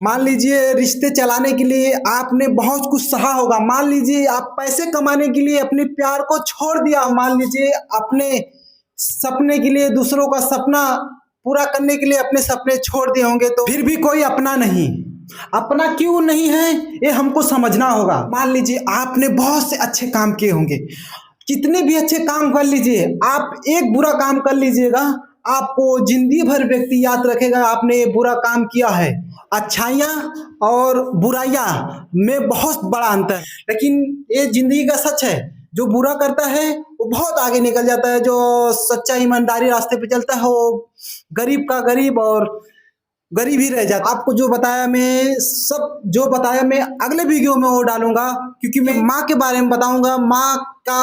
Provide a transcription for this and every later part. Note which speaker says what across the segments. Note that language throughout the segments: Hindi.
Speaker 1: मान लीजिए रिश्ते चलाने के लिए आपने बहुत कुछ सहा होगा। मान लीजिए आप पैसे कमाने के लिए अपने प्यार को छोड़ दिया। मान लीजिए अपने सपने के लिए दूसरों का सपना पूरा करने के लिए अपने सपने छोड़ दिए होंगे, तो फिर भी कोई अपना नहीं। अपना क्यों नहीं है ये हमको समझना होगा। मान लीजिए आपने बहुत से अच्छे काम किए होंगे, कितने भी अच्छे काम कर लीजिए, आप एक बुरा काम कर लीजिएगा, आपको जिंदगी भर व्यक्ति याद रखेगा आपने ये बुरा काम किया है। अच्छाइयाँ और बुराइयाँ में बहुत बड़ा अंतर है, लेकिन ये जिंदगी का सच है। जो बुरा करता है वो बहुत आगे निकल जाता है, जो सच्चा ईमानदारी रास्ते पे चलता है वो गरीब का गरीब और गरीब ही रह जाता। आपको जो बताया मैं सब जो बताया मैं अगले वीडियो में वो डालूंगा, क्योंकि मैं माँ के बारे में बताऊंगा। माँ का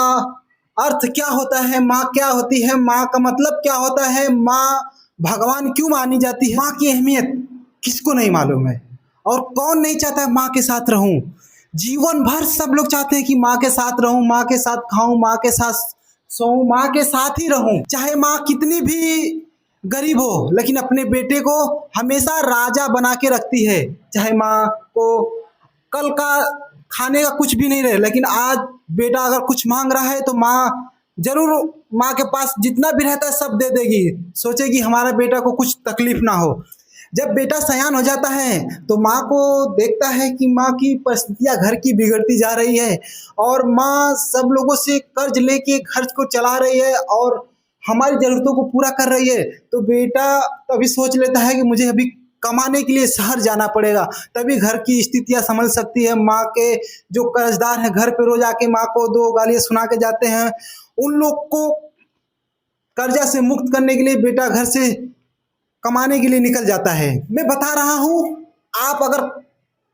Speaker 1: अर्थ क्या होता है, माँ क्या होती है, माँ का मतलब क्या होता है, माँ भगवान क्यों मानी जाती है, माँ की अहमियत किसको नहीं मालूम है और कौन नहीं चाहता है माँ के साथ रहूं। जीवन भर सब लोग चाहते हैं कि माँ के साथ रहूं, माँ के साथ खाऊं, माँ के साथ सोऊं, माँ के साथ ही रहूं। चाहे माँ कितनी भी गरीब हो, लेकिन अपने बेटे को हमेशा राजा बना के रखती है। चाहे माँ को कल का खाने का कुछ भी नहीं रहे, लेकिन आज बेटा अगर कुछ मांग रहा है तो माँ जरूर, माँ के पास जितना भी रहता है सब दे देगी, सोचेगी हमारा बेटा को कुछ तकलीफ ना हो। जब बेटा सयान हो जाता है तो माँ को देखता है कि माँ की परिस्थितियाँ घर की बिगड़ती जा रही है और माँ सब लोगों से कर्ज लेके घर को चला रही है और हमारी ज़रूरतों को पूरा कर रही है, तो बेटा तभी सोच लेता है कि मुझे अभी कमाने के लिए शहर जाना पड़ेगा, तभी घर की स्थितियाँ संभल सकती है। माँ के जो कर्जदार हैं घर पे रोज आके माँ को दो गालियाँ सुना के जाते हैं, उन लोग को कर्जा से मुक्त करने के लिए बेटा घर से कमाने के लिए निकल जाता है। मैं बता रहा हूँ, आप अगर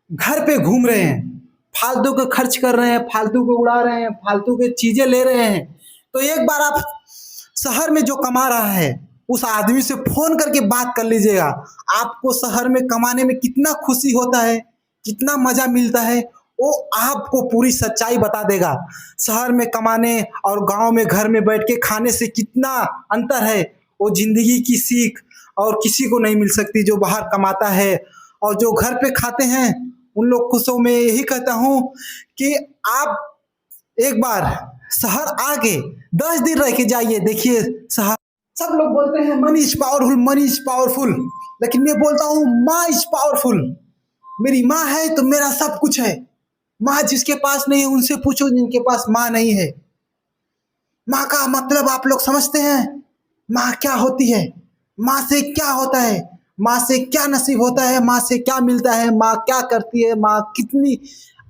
Speaker 1: घर पे घूम रहे हैं, फालतू के खर्च कर रहे हैं, फालतू के उड़ा रहे हैं, फालतू के चीजें ले रहे हैं, तो एक बार आप शहर में जो कमा रहा है उस आदमी से फोन करके बात कर लीजिएगा। आपको शहर में कमाने में कितना खुशी होता है, कितना मजा मिलता है, वो आपको पूरी सच्चाई बता देगा। शहर में कमाने और गांव में घर में बैठ के खाने से कितना अंतर है, वो जिंदगी की सीख और किसी को नहीं मिल सकती जो बाहर कमाता है। और जो घर पे खाते हैं उन लोग को सो मैं यही कहता हूँ कि आप एक बार शहर आके 10 दिन रह के जाइए, देखिए शहर। सब लोग बोलते हैं money is powerful, money is powerful, लेकिन मैं बोलता हूँ माँ इज पावरफुल। मेरी माँ है तो मेरा सब कुछ है। माँ जिसके पास नहीं है उनसे पूछो जिनके पास माँ नहीं है। माँ का मतलब आप लोग समझते हैं? माँ क्या होती है, माँ से क्या होता है, माँ से क्या नसीब होता है, माँ से क्या मिलता है, माँ क्या करती है, माँ कितनी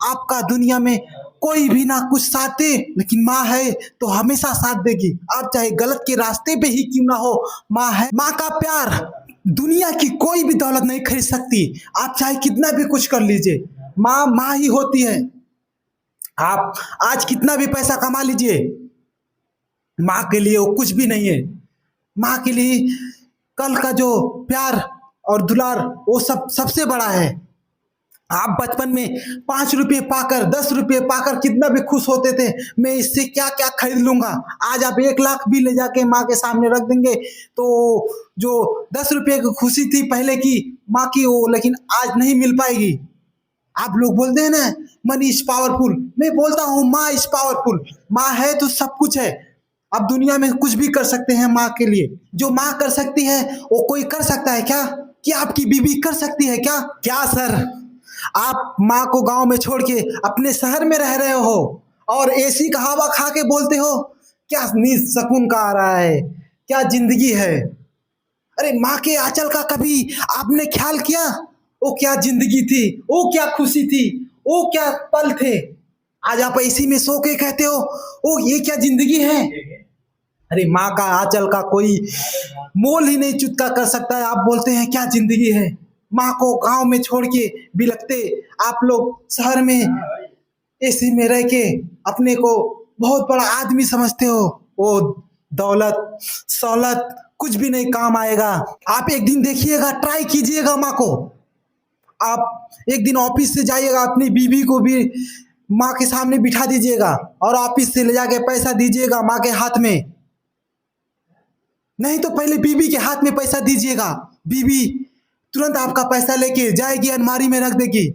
Speaker 1: आपका दुनिया में कोई भी ना कुछ साथ दे, लेकिन माँ है तो हमेशा साथ देगी। आप चाहे गलत के रास्ते पे ही क्यों ना हो, माँ है। माँ का प्यार दुनिया की कोई भी दौलत नहीं खरीद सकती। आप चाहे कितना भी कुछ कर लीजिए, माँ माँ ही होती है। आप आज कितना भी पैसा कमा लीजिए, माँ के लिए वो कुछ भी नहीं है। माँ के लिए कल का जो प्यार और दुलार वो सब सबसे बड़ा है। आप बचपन में 5 रुपये पाकर 10 रुपये पाकर कितना भी खुश होते थे, मैं इससे क्या क्या खरीद लूंगा। आज आप 1 लाख भी ले जाके माँ के सामने रख देंगे तो जो 10 रुपये की खुशी थी पहले की माँ की, वो लेकिन आज नहीं मिल पाएगी। आप लोग बोलते हैं ना मनी इज पावरफुल, मैं बोलता हूँ माँ इज पावरफुल। माँ है तो सब कुछ है। आप दुनिया में कुछ भी कर सकते हैं माँ के लिए। जो माँ कर सकती है वो कोई कर सकता है क्या? क्या आपकी बीवी कर सकती है क्या? क्या सर, आप माँ को गांव में छोड़ के अपने शहर में रह रहे हो और एसी का हवा खा के बोलते हो क्या नींद सुकून का आ रहा है, क्या जिंदगी है। अरे माँ के आंचल का कभी आपने ख्याल किया? वो क्या जिंदगी थी, वो क्या खुशी थी, वो क्या पल थे। आज आप इसी में सो के कहते हो ओ ये क्या जिंदगी है। अरे माँ का आंचल का कोई मोल ही नहीं चुकता कर सकता है। आप बोलते हैं क्या जिंदगी है। माँ को गांव में छोड़ के बिलखते आप लोग शहर में एसी में रह के अपने को बहुत बड़ा आदमी समझते हो। वो दौलत सहूलत कुछ भी नहीं काम आएगा। आप एक दिन देखिएगा, ट्राई कीजिएगा माँ को। आप एक दिन ऑफिस से जाइएगा, अपनी बीवी को भी माँ के सामने बिठा दीजिएगा और ऑफिस से ले जाके पैसा दीजिएगा माँ के हाथ में। नहीं तो पहले बीवी के हाथ में पैसा दीजिएगा। बीवी तुरंत आपका पैसा लेके जाएगी, अलमारी में रख देगी।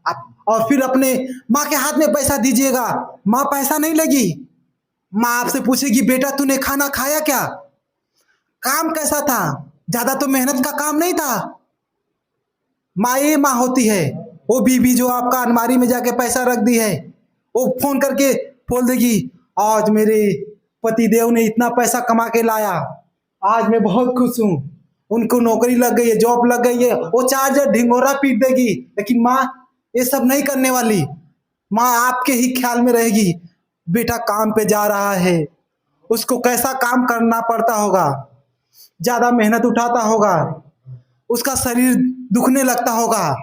Speaker 1: आप और फिर अपने माँ के हाथ में पैसा दीजिएगा, माँ पैसा नहीं लेगी। माँ आपसे पूछेगी बेटा तूने खाना खाया क्या, काम कैसा था, ज्यादा तो मेहनत का काम नहीं था। माँ ये माँ होती है। वो बीबी जो आपका अलमारी में जाके पैसा रख दी है, वो फोन करके बोल देगी आज मेरे पति देव ने इतना पैसा कमा के लाया, आज मैं बहुत खुश हूँ, उनको नौकरी लग गई है, जॉब लग गई है। वो चार्जर ढिंगोरा पीट देगी, लेकिन माँ ये सब नहीं करने वाली। माँ आपके ही ख्याल में रहेगी, बेटा काम पे जा रहा है, उसको कैसा काम करना पड़ता होगा, ज्यादा मेहनत उठाता होगा, उसका शरीर दुखने लगता होगा।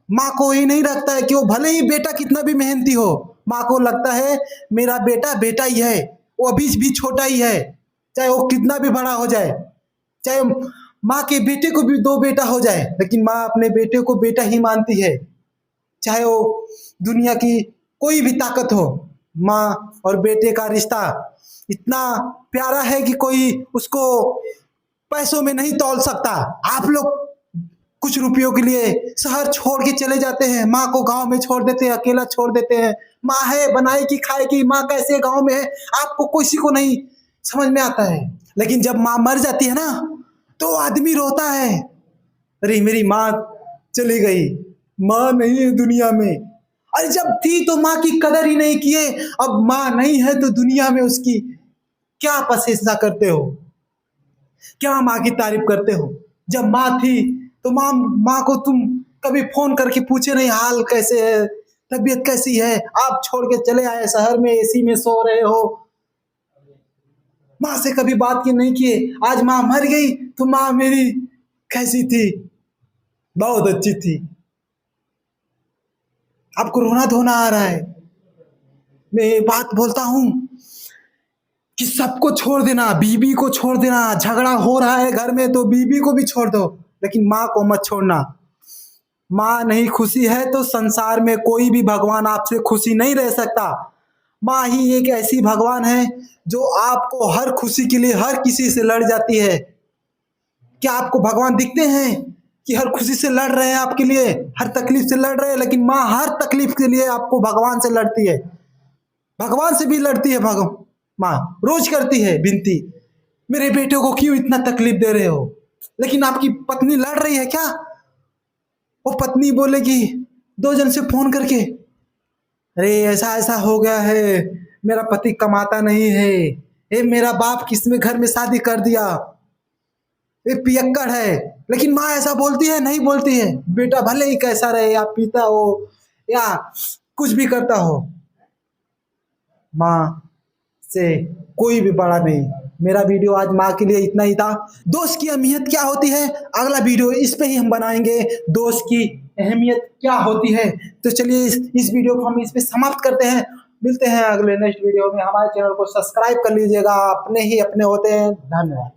Speaker 1: माँ को ही नहीं लगता है कि वो भले ही बेटा कितना भी मेहनती हो, माँ को लगता है मेरा बेटा बेटा ही है, वो अभी भी छोटा ही है, चाहे वो कितना भी बड़ा हो जाए, चाहे माँ के बेटे को भी 2 बेटा हो जाए, लेकिन माँ अपने बेटे को बेटा ही मानती है। चाहे वो दुनिया की कोई भी ताकत हो, माँ और बेटे का रिश्ता इतना प्यारा है कि कोई उसको पैसों में नहीं तौल सकता। आप लोग कुछ रुपयों के लिए शहर छोड़ के चले जाते हैं, माँ को गांव में छोड़ देते हैं, अकेला छोड़ देते हैं। माँ है बनाएगी खाएगी, माँ कैसे गांव में है आपको किसी को नहीं समझ में आता है। लेकिन जब माँ मर जाती है ना, तो आदमी रोता है, अरे मेरी माँ चली गई, माँ नहीं है दुनिया में। अरे जब थी तो माँ की कदर ही नहीं किए, अब माँ नहीं है तो दुनिया में उसकी क्या प्रशंसा करते हो, क्या माँ की तारीफ करते हो। जब माँ थी तो माँ को तुम कभी फोन करके पूछे नहीं हाल कैसे है, तबीयत कैसी है। आप छोड़ के चले आए शहर में, एसी में सो रहे हो, माँ से कभी बात की नहीं किए। आज माँ मर गई तो माँ मेरी कैसी थी, बहुत अच्छी थी। आपको रोना धोना आ रहा है। मैं ये बात बोलता हूं कि सबको छोड़ देना, बीबी को छोड़ देना, झगड़ा हो रहा है घर में तो बीबी को भी छोड़ दो, लेकिन माँ को मत छोड़ना। माँ नहीं खुशी है तो संसार में कोई भी भगवान आपसे खुशी नहीं रह सकता। माँ ही एक ऐसी भगवान है जो आपको हर खुशी के लिए हर किसी से लड़ जाती है। क्या आपको भगवान दिखते हैं कि हर खुशी से लड़ रहे हैं आपके लिए, हर तकलीफ से लड़ रहे हैं? लेकिन माँ हर तकलीफ के लिए आपको भगवान से लड़ती है, भगवान से भी लड़ती है। माँ रोज करती है विनती, मेरे बेटे को क्यों इतना तकलीफ दे रहे हो। लेकिन आपकी पत्नी लड़ रही है क्या? वो पत्नी बोलेगी 2 जन से फोन करके, अरे ऐसा ऐसा हो गया है, मेरा पति कमाता नहीं है, ये मेरा बाप किसमें घर में शादी कर दिया, ये पियक्कड़ है। लेकिन माँ ऐसा बोलती है नहीं बोलती है, बेटा भले ही कैसा रहे, या पीता हो या कुछ भी करता हो, माँ से कोई भी बड़ा नहीं। मेरा वीडियो आज माँ के लिए इतना ही था। दोस्त की अहमियत क्या होती है, अगला वीडियो इस पे ही हम बनाएंगे, दोस्त की अहमियत क्या होती है। तो चलिए इस वीडियो को हम इस पे समाप्त करते हैं, मिलते हैं अगले नेक्स्ट वीडियो में। हमारे चैनल को सब्सक्राइब कर लीजिएगा, अपने ही अपने होते हैं। धन्यवाद।